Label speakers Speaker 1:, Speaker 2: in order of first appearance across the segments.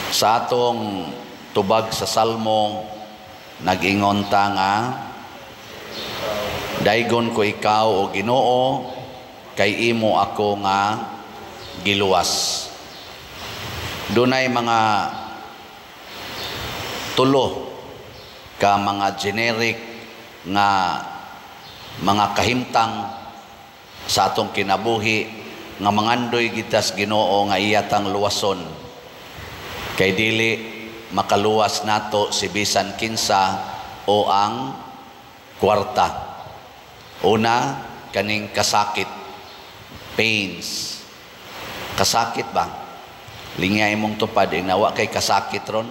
Speaker 1: Sa atong tubag sa Salmo, nag-ingon ta nga, daygon ko ikaw o Ginoo, kay imo ako nga giluwas. Dunay mga tulo ka mga generic nga mga kahimtang sa atong kinabuhi nga mangandoy gitas Ginoo nga iyatang luwason. Kay dili makaluwas nato si bisan kinsa o ang kwarta. Una, kaning kasakit, pains. Kasakit ba? Lingay mong tupad, nawa kay kasakit ron.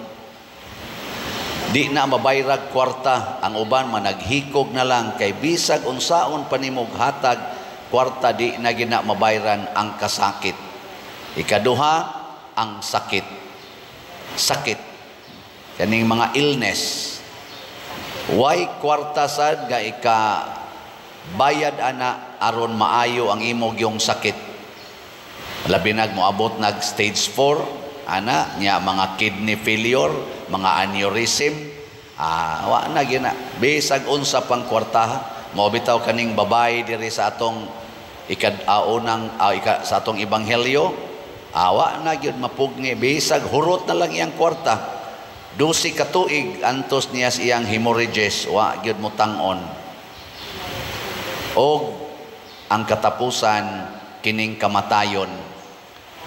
Speaker 1: Di na mabayrag kwarta, ang uban managhikog na lang, kay bisag unsaon panimog hatag, kwarta di na gina mabayran ang kasakit. Ikaduha, ang sakit. Sakit. Kaning mga illness. Why kwarta sad ga ika bayad ana aron maayo ang imong yung sakit. Labi nag moabot nag stage 4 ana nya mga kidney failure, mga aneurysm, wa na gina bisag unsa pang kwartaha. Mao bitaw kaning babae diri sa atong sa atong ebanghelyo, wa na gyud mapugni bisag hurot na lang iyang kwarta. 12 ka tuig antos niya iyang hemorrhages, wa gyud mo tang-on. Og ang katapusan kining kamatayon,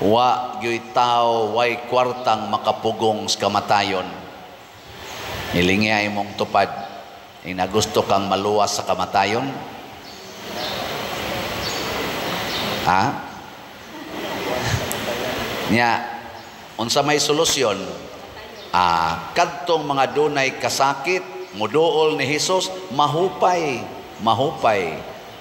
Speaker 1: wa gyud tao way kwartang makapugong sa kamatayon. Nilingi imong tupad, ina gusto kang maluwas sa kamatayon? Ha? Nya unsa may solusyon? Kadtong mga dunay kasakit, muduol ni Hesus, mahupay.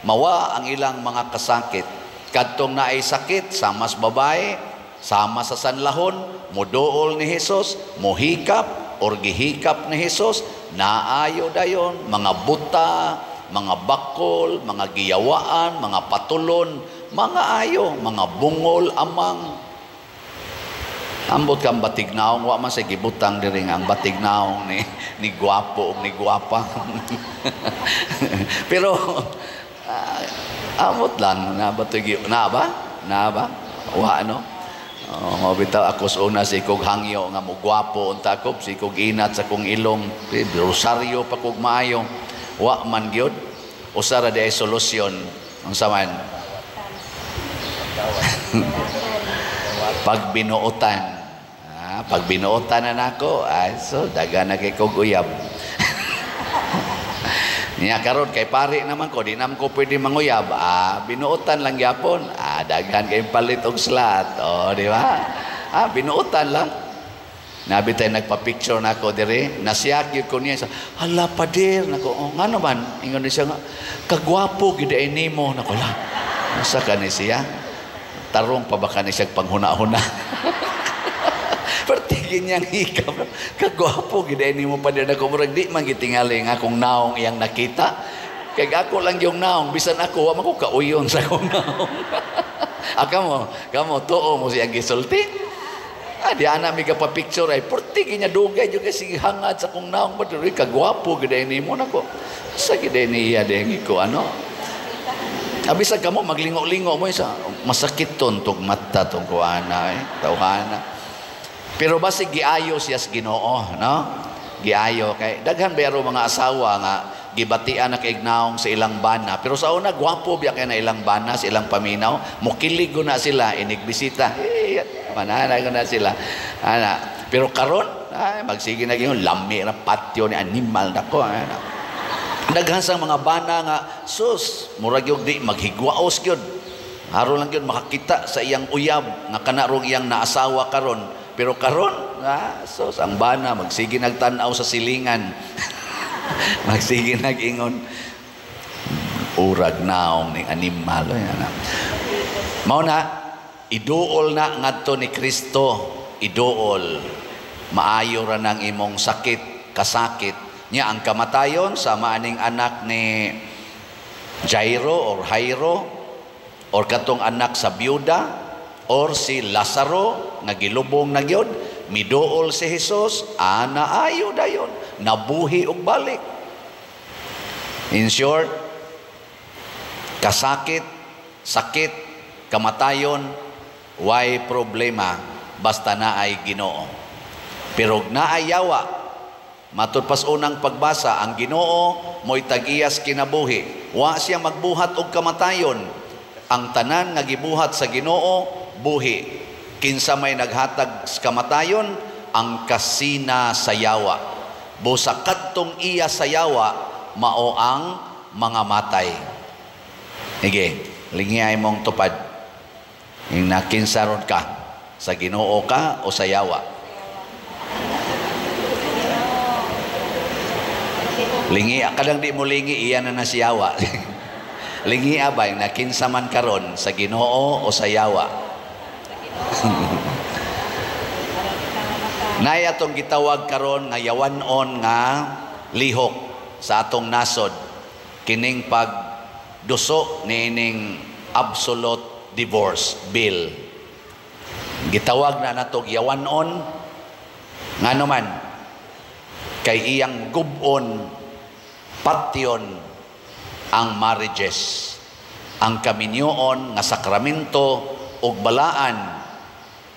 Speaker 1: Mawa ang ilang mga kasakit. Kadtong naay sakit, sama sa babae, sama sa sanlahon, muduol ni Hesus, mohikap or gihikap ni Hesus, naayo dayon, mga buta, mga bakol, mga giyawaan, mga patulon, mga ayo, mga bungol, amang. Ambot kang batignaong, wa man sa gibutang diri nga ang batignaong ni gwapo o ni gwapa. Pero amot lang na ba? Wa ano? Bitaw ako sa una si kog hangyo nga mo gwapo unta ko, si kog inat sa kong ilong, rosaryo pa kog maayo. Wa man gyud. Usara di ay solusyon. Unsa man? Pagbinuotan. Pag binuotan na nako, so daga na kay kog uyab. Niya karon kay pari naman ko, di naman ko pwede manguyab. Binuotan lang gyapon. Daghan kay palit og slat. Di ba? Binuotan lang. Nabi tayo nagpa-picture nako dire, nasiyak gyud ko niya sa hala pader nako. Ngano man ingon ni siya nga kagwapo gid ay nimo nako la. Usa ka ni siya? Tarong pa ba ka ni siya panghuna-huna? Pertigin niyang hikap. Kagwapo, giday ni mo pa din ako. Murag di man gitingali nga kung naong iyang nakita. Kaya ako lang yung naong. Bisan ako, wama ko kauyon sa kong naong. Kamo, tuo mo siyang gisulti. Di anak mi ka pa picture ay. Pertigin niya dugay. Yung kasi hangad sa kong naong. Patuloy, kagwapo, giday ni mo na ko. Sa giday niya, dengi ko, ano? Abisag ka mo, maglingo-lingo mo. Masakit ton, tong mata, tong kuana, tawhana. Pero basi giayo siya sa Ginoo, no? Giayo kay daghan bayro mga asawa nga gibatian na kay ignaong sa ilang bana. Pero sa una gwapo biya kay na ilang bana, sa ilang paminaw, mukilig na sila inigbisita. Manana ko na sila. Pero karon magsige na gyud lami na patio ni animal nako. Daghan sang mga bana nga sus, murag gyud di maghigwaos gyud. Haro lang gyud makakita sa iyang uyab nga kanarong iyang naasawa karon. Pero karon, sos, ang bana, magsige nagtanaw sa silingan. Magsige nag-ingon, urag naong ng animal. Mao na, iduol na ngadto ni Kristo, iduol. Maayo ra ng imong sakit, kasakit. Nya ang kamatayon, sa maaning anak ni Jairo or katong anak sa byuda, or si Lazaro nga gilubong na gyud, miduol si Jesus, naayo dayon, nabuhi og balik. In short, kasakit, sakit, kamatayon, way problema basta naay Ginoo. Pero naay yawa, matud pas unang pagbasa, ang Ginoo mo'y tag-iyas kinabuhi. Wa siya magbuhat og kamatayon. Ang tanan nga gibuhat sa Ginoo buhi. Kinsa may naghatag sa kamatayon, ang kasina sa yawa. Busa kadtong iya sa yawa, mao ang mga matay. Sige, lingiyay mong tupad. Yung nakinsaron ka, sa Ginoo ka o sa yawa? Lingi, kadang di mo lingi, iyan na si yawa. Lingi abay, nakinsaman karon sa Ginoo o sa yawa? Nay atong gitawag karon nga yawanon nga lihok sa atong nasod, kining pagduso nining absolute divorce bill. Gitawag na natog yawanon nga naman kay iyang gubon patyon ang marriages, ang kaminyoon nga sakramento ug balaan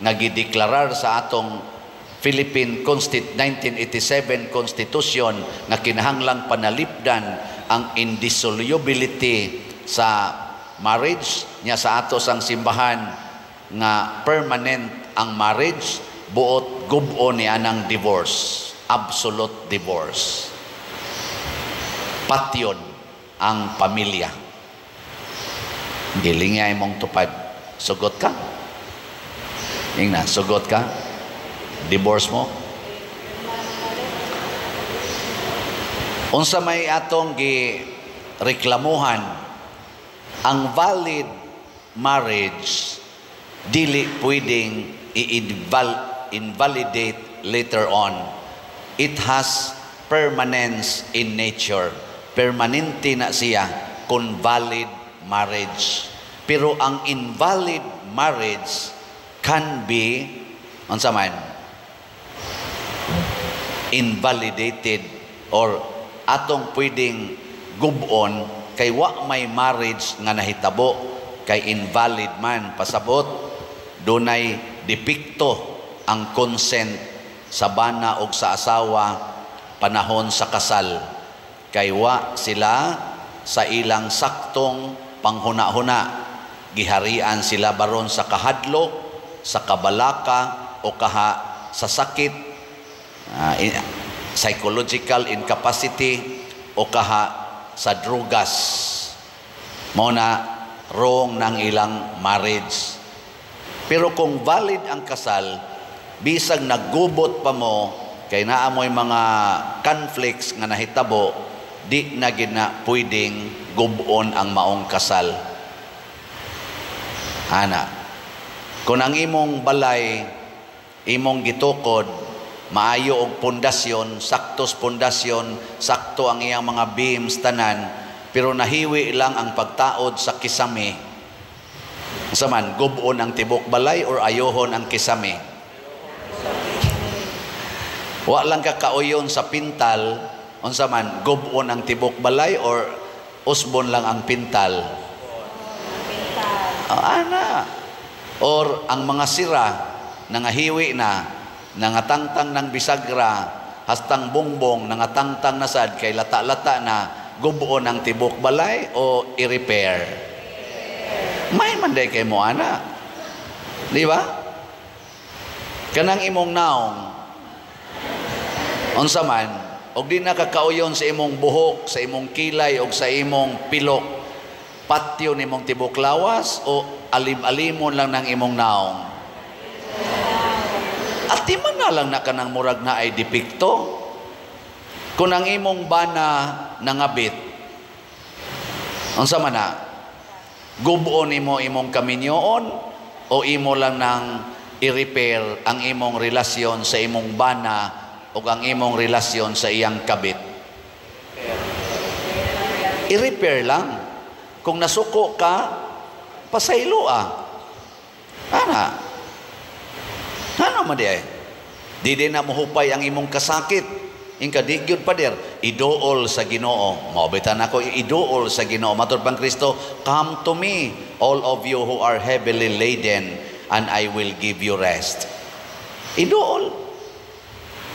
Speaker 1: nga gideklarar sa atong Philippine 1987 Constitution nga kinahanglang panalipdan ang indissolubility sa marriage niya sa ato sang simbahan nga permanent ang marriage, buot gub-on ni anang divorce, absolute divorce. Patyon ang pamilya. Gilingay mong tupad. Sugot ka? Ingna, sugot ka? Divorce mo? Unsa may atong gireklamuhan, ang valid marriage dili pwedeng i-invalidate later on. It has permanence in nature. Permanente na siya kung valid marriage. Pero ang invalid marriage can be, unsa man, invalidated or atong pwedeng gubon kay wa may marriage nga nahitabo kay invalid man pasabot dunay depekto ang consent sa bana og sa asawa panahon sa kasal kay wa sila sa ilang saktong panghuna-huna, giharian sila baron sa kahadlok, sa kabalaka o sa sakit, psychological incapacity o sa drugas. Mao na wrong ng ilang marriage. Pero kung valid ang kasal, bisag naggubot pa mo kay naamoy mga conflicts nga nahitabo, di na gina pwedeng gubon ang maong kasal. Ana, kung ang imong balay, imong gitukod, maayo og pundasyon, saktos pundasyon, sakto ang iyang mga beams tanan, pero nahiwi lang ang pagtaod sa kisame. Saman, gubon ang tibok balay or ayohon ang kisame? Wa lang ka kauyon sa pintal, unsa man, gubon ang tibok balay or usbon lang ang pintal? Ana. Or ang mga sira, nangahiwi na, nangatangtang ng bisagra, hastang bongbong, nangatangtang na sad, kay lata-lata na, gubon ang tibok balay o i-repair? May manday kay mo, ana. Di ba? Kanang imong naong, unsa man, og di nakakauyon sa imong buhok, sa imong kilay, og sa imong pilok, patyo ni mong tibok lawas, o alim-alimon lang ng imong naong? At di man na lang na kanang murag na ay depekto. Kung ang imong bana nangabit, unsa man na, gubon imo imong kaminyoon, o imo lang nang i-repair ang imong relasyon sa imong bana o ang imong relasyon sa iyang kabit? I-repair lang. Kung nasuko ka, pasaylo . Ana. Ano man di ay? Di din na muhupay ang imong kasakit. Ingka di gyud pa der, iduol sa Ginoo. Maobitan ako iduol sa Ginoo. Matud pang Kristo, come to me, all of you who are heavily laden, and I will give you rest. Iduol.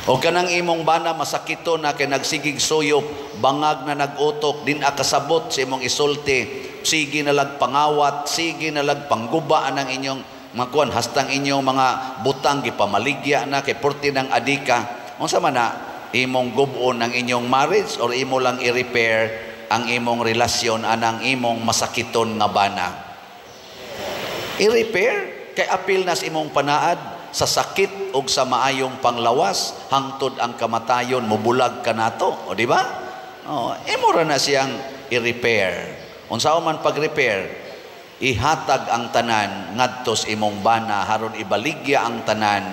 Speaker 1: O kanang imong bana masakito na kay nagsigig suyop, bangag na nagutok, din akasabot sa imong isulti, sige na lag pangawat, sige na lag pangguba ng inyong makuan, hastang inyong mga butang gipamaligya na kay porti ng adika. Unsa man na imong gubon ang inyong marriage or imo lang i-repair ang imong relasyon anang imong masakiton nga bana? I-repair kay apil nas imong panaad sa sakit o sa maayong panglawas hangtod ang kamatayon mubulag ka nato, o di ba? Imo ra na siyang i-repair. Unsa man pag-repair, ihatag ang tanan ngadto sa imong bana haron ibaligya ang tanan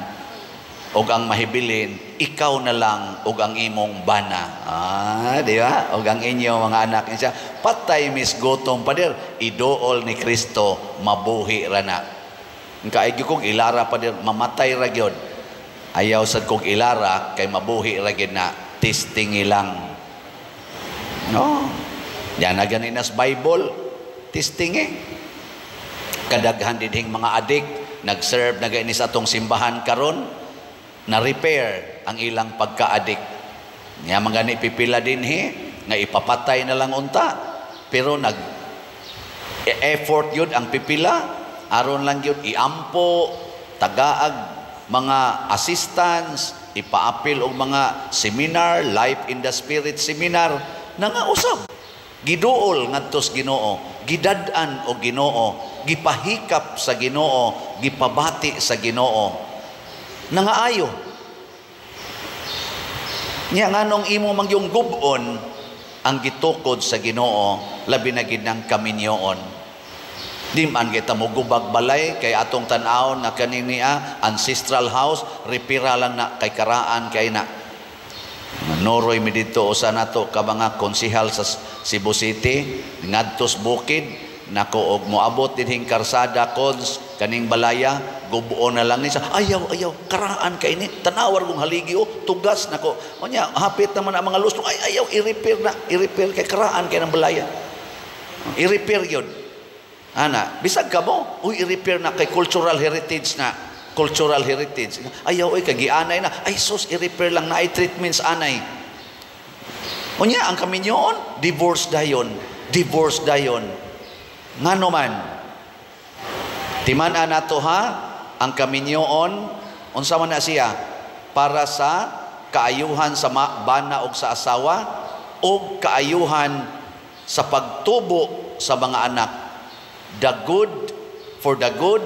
Speaker 1: og ang mahibilin ikaw na lang og ang imong bana. Di ba? Og ang inyong mga anak niya patay misgutom pader, iduol ni Kristo mabuhi ra na. Kaaygo kong ilara pa din, mamatay ra gyud. Ayaw sad kong ilara kay mabuhi ra gyud na testing ilang. No. Yan na ganin as Bible, testing Kadaghan din mga adik, nag-serve na gaini sa atong simbahan karon, na repair ang ilang pagka-adik. Nga mga ni pipila din nga ipapatay na lang unta. Pero effort yun ang pipila. Aron lang yun, iampo, tagaag, mga assistants, ipaapil og mga seminar, Life in the Spirit seminar, na nga usab. Giduol ngadtos Ginoo, gidad-an o Ginoo, gipahikap sa Ginoo, gipabati sa Ginoo. Nangaayo. Nya nganong imo mangyong gubon ang gitukod sa Ginoo, labi na gid ng kaminyoon. Di man kita mo gubag balay kay atong tan-aw na kaniniya ancestral house, repira lang na kay karaan kay na noroy mi dito usa nato ka mga konsehal sa Cebu City ngadtos bukid nako og moabot dinhing karsada cons kaning balaya gubuon na lang ni sa ayaw karaan kay ni tanawar kong haligi tugas nako unya hapit naman ang mga lustong ayaw i-repair kay karaan kay nang balaya i-repair yun. Ana, bisag ka mo, i-repair na kay cultural heritage na. Cultural heritage. Ayaw, kay gianay na. Ay, sus, i-repair lang na ay treatments anay. Unya, ang kaminyoon, divorce dayon. Divorce dayon. Nga naman, timan-an nato ha, ang kaminyoon, unsa man na siya, para sa kaayuhan sa bana o sa asawa, o kaayuhan sa pagtubo sa mga anak. For the good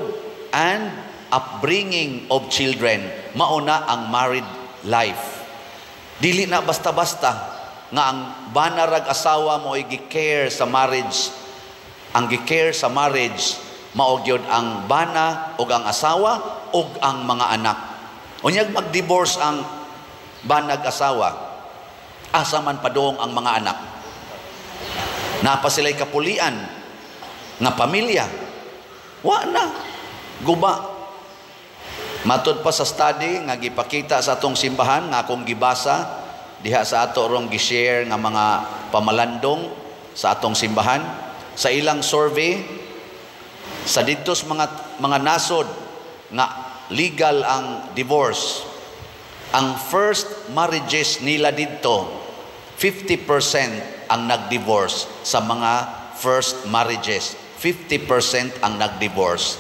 Speaker 1: and upbringing of children. Mauna ang married life. Dili na basta-basta nga ang banarag asawa mo ay gi-care sa marriage. Ang gi-care sa marriage mao gyud ang bana ug ang asawa ug ang mga anak. Unyag mag-divorce ang banag asawa, asa man padung ang mga anak. Napa sila'y kapulian nga pamilya, wa na, guba. Matod pa sa study nga gipakita sa atong simbahan nga akong gibasa diha sa ato rong gi-share nga mga pamalandong sa atong simbahan sa ilang survey sa didtos mga nasod nga legal ang divorce. Ang first marriages nila didto 50% ang nag-divorce sa mga first marriages. 50% ang nag-divorce.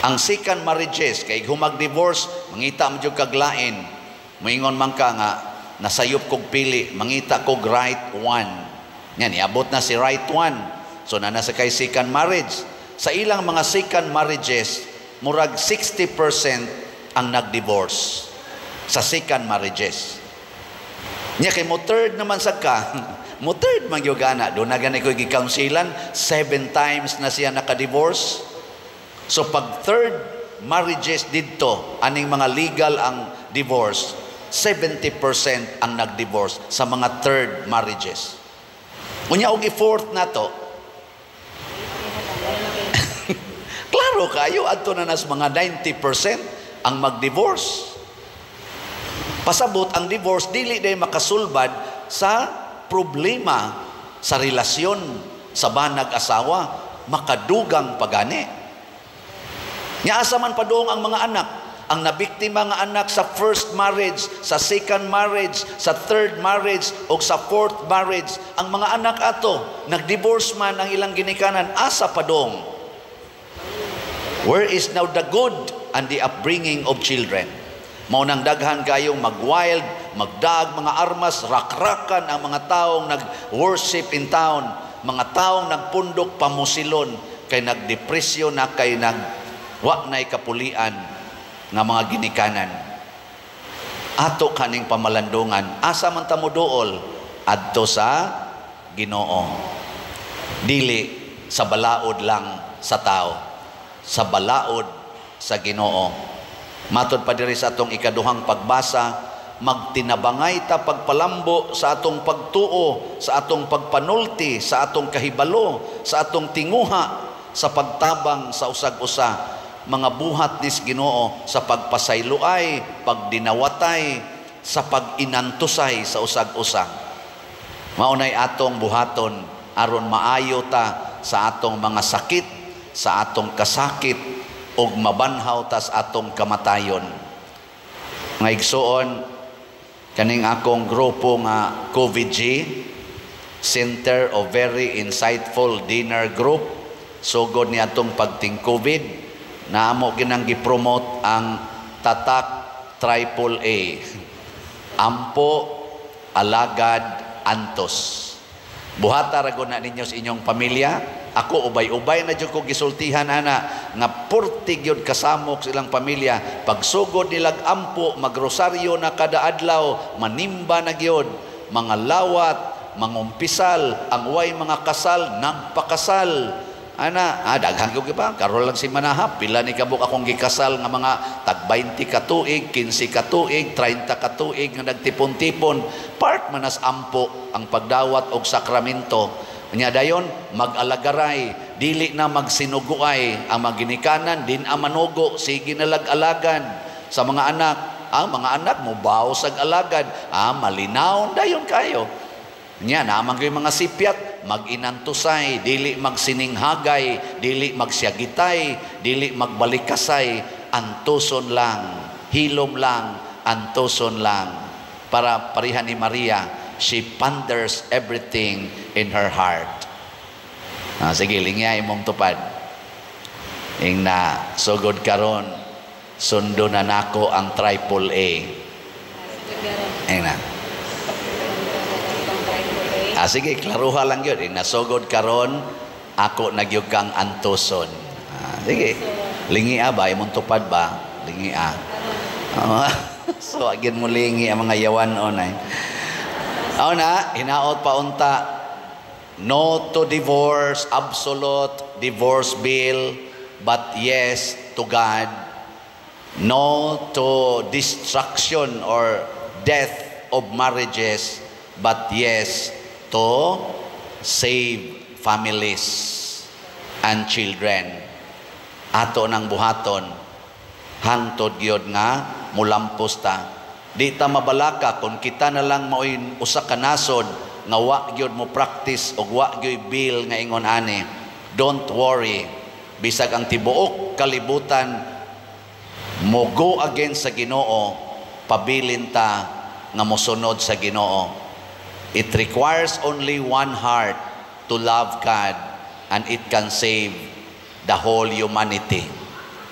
Speaker 1: Ang second marriages, kay humag-divorce, mangita mo yung kaglain. Moingon man ka nga, nasayop kog pili, mangita kog right one. Yan, iabot na si right one. So, nasa kay second marriage. Sa ilang mga second marriages, murag 60% ang nag-divorce sa second marriages. Nya kay mo third naman sa ka, mo third man yung gana. Doon na gani ko gi-counselan, 7 times na siya naka-divorce. So pag third marriages dito, aning mga legal ang divorce, 70% ang nag-divorce sa mga third marriages. Unya og i-fourth na to. klaro kayo, adto na nas mga 90% ang mag-divorce. Pasabot, ang divorce, dili day makasulbad sa problema sa relasyon sa banag asawa, makadugang pagani. Nya asa man padung ang mga anak, ang nabiktima nga anak sa first marriage, sa second marriage, sa third marriage, o sa fourth marriage, ang mga anak ato, nag-divorce man ang ilang ginikanan, asa padong? Where is now the good and the upbringing of children? Mao nang daghan kayong mag-wild, magdag, mga armas, rakrakan ang mga taong nag-worship in town, mga taong nagpundok pamusilon, kay nagdepresyon na, kay wa na'y kapulian, nga mga ginikanan. Ato kaning pamalandungan, asa man ta moduol? Adto sa Ginoo. Dili sa balaod lang sa tao, sa balaod sa Ginoo. Matod pa diri sa atong ikaduhang pagbasa, magtinabangay ta pagpalambo sa atong pagtuo, sa atong pagpanulti, sa atong kahibalo, sa atong tinguha, sa pagtabang sa usag-usa, mga buhat nis Ginoo, sa pagpasayloay, pagdinawatay, sa pag-inantusay sa usag-usa. Maunay atong buhaton aron maayo ta sa atong mga sakit, sa atong kasakit, ug mabanhaw ta sa atong kamatayon. Nga igsuon, kaning akong grupo nga COVID-G, Center of Very Insightful Dinner Group, sugod ni atong pagting-COVID, na amo ginang gipromote ang tatak AAA, Ampo, Alagad, Antos. Buhata ragon na ninyo sa inyong pamilya. Ako ubay-ubay na jud ko gisultihan ana nga purtig yun kasamok sa ilang pamilya. Pagsugod nilag ampo, magrosaryo na kada adlaw, manimba na gyud, mga lawat, mangumpisal, ang way mga kasal, nagpakasal. Ana, daghan ko pa, karon lang si manahap, pila ni kabuk akong gikasal nga mga tag 20 ka tuig, 15 ka tuig, 30 ka tuig nga nagtipon-tipon. Part manas ampo ang pagdawat og sakramento. Nya dayon mag-alagaray, dili na magsinuguay ang maginikanan, din amanugo, sige nalag-alagan sa mga anak. Ang mga anak mo bawo sag alagad, malinaw dayon kayo. Nya naman kayo mga sipyat, mag-inantusay, dili magsininghagay, dili magsyagitay, dili magbalikasay, antuson lang, hilom lang, antuson lang. Para parihan ni Maria, she ponders everything in her heart. Sige, lingya imong tupad. Ing na, sugod karon, sundo na nako ang AAA. Ing na. Sige, klaruha lang yun. Nasugod karon, ako nagyug kang antuson. Sige, lingia ba? Imong tupad ba? Lingia. So, agin mo lingi ang mga yawan onay. Na, hinaot pa unta, no to divorce, absolute divorce bill, but yes to God. No to destruction or death of marriages, but yes to save families and children. Ato ng buhaton, hangtod yun nga, mulampos ta. Di ta mabalaka kung kita na lang maoy usa ka nasod nga wa gyud mo practice o wa gyud bill nga ingon ani. Don't worry, bisag ang tibuok kalibutan mo go against sa Ginoo, pabilin ta nga mosunod sa Ginoo. It requires only one heart to love God, and it can save the whole humanity.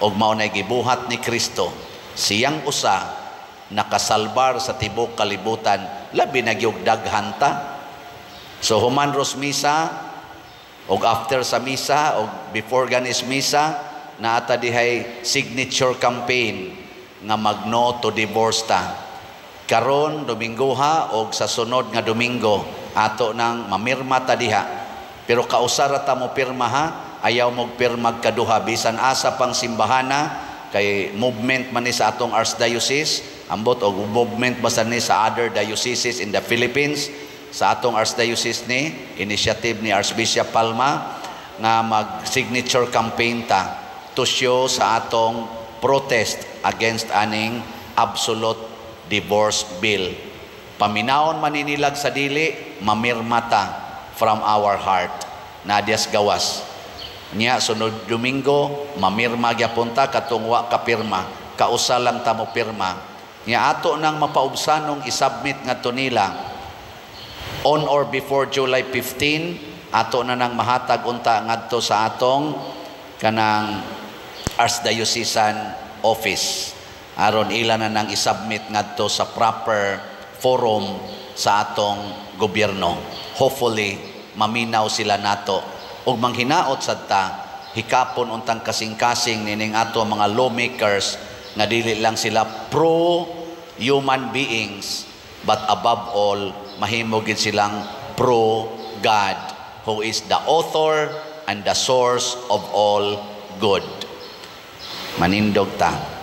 Speaker 1: Og mao nay gibuhat ni Kristo, siyang usa nakasalbar sa tibok kalibutan, labi na gyud daghan ta. So human ros misa, og after sa misa, og before ganis misa, naata dihay signature campaign nga magno to divorce ta. Karon Domingo ha og sa sunod nga Domingo ato nang mamirma ta diha. Pero kausara ta mo pirma ha, ayaw mo pirma kaduha bisan asa pang simbahana, kay movement man ni sa atong archdiocese, ambot og movement basta ni sa other dioceses in the Philippines. Sa atong archdiocese ni initiative ni Archbishop Palma nga mag signature campaign ta to show sa atong protest against aning absolute divorce bill. Paminawon maninilag sa dili, mamirmata from our heart. Nadyas gawas. Nya sunod Domingo, mamirma gyapunta katungwa kapirma. Kausa lang ta mo pirma. Nya ato nang mapaubsanong isubmit ngadto nila on or before July 15, ato na nang mahatag unta ngadto sa atong kanang Archdiocesan Office. Aron ila na nang isubmit ngadto sa proper forum sa atong gobyerno. Hopefully, maminaw sila nato. Ug manghinaot sad ta, hikapon untang kasing-kasing nining ato mga lawmakers nga dili lang sila pro-human beings, but above all, mahimo gid silang pro-God, who is the author and the source of all good. Manindog ta.